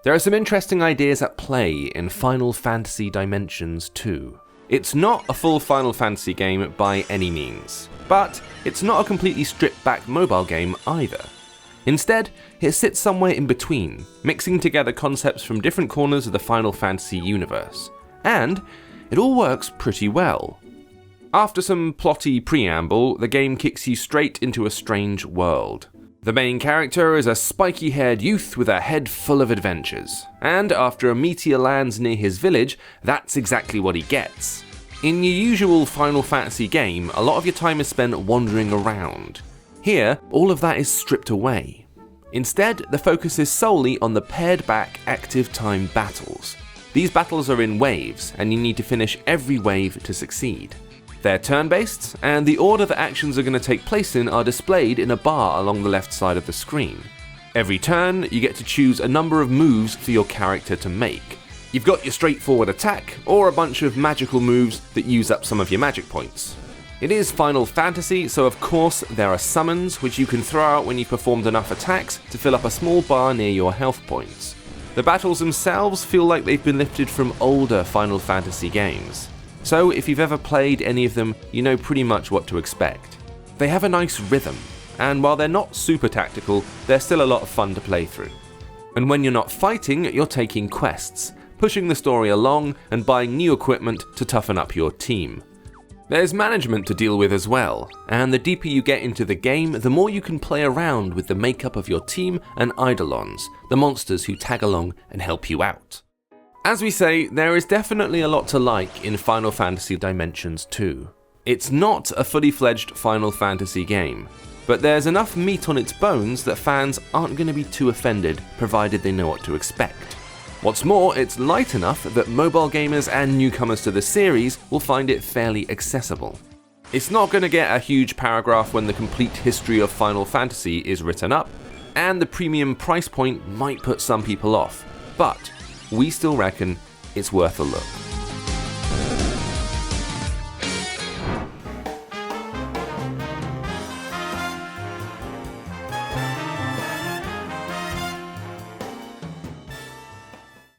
There are some interesting ideas at play in Final Fantasy Dimensions 2. It's not a full Final Fantasy game by any means, but it's not a completely stripped back mobile game either. Instead, it sits somewhere in between, mixing together concepts from different corners of the Final Fantasy universe. And it all works pretty well. After some plotty preamble, the game kicks you straight into a strange world. The main character is a spiky-haired youth with a head full of adventures, and after a meteor lands near his village, that's exactly what he gets. In your usual Final Fantasy game, a lot of your time is spent wandering around. Here, all of that is stripped away. Instead, the focus is solely on the paired-back active time battles. These battles are in waves, and you need to finish every wave to succeed. They're turn-based, and the order that actions are going to take place in are displayed in a bar along the left side of the screen. Every turn, you get to choose a number of moves for your character to make. You've got your straightforward attack, or a bunch of magical moves that use up some of your magic points. It is Final Fantasy, so of course there are summons, which you can throw out when you've performed enough attacks to fill up a small bar near your health points. The battles themselves feel like they've been lifted from older Final Fantasy games. So if you've ever played any of them, you know pretty much what to expect. They have a nice rhythm, and while they're not super tactical, they're still a lot of fun to play through. And when you're not fighting, you're taking quests, pushing the story along and buying new equipment to toughen up your team. There's management to deal with as well, and the deeper you get into the game, the more you can play around with the makeup of your team and Eidolons, the monsters who tag along and help you out. As we say, there is definitely a lot to like in Final Fantasy Dimensions 2. It's not a fully fledged Final Fantasy game, but there's enough meat on its bones that fans aren't going to be too offended, provided they know what to expect. What's more, it's light enough that mobile gamers and newcomers to the series will find it fairly accessible. It's not going to get a huge paragraph when the complete history of Final Fantasy is written up, and the premium price point might put some people off, but we still reckon it's worth a look.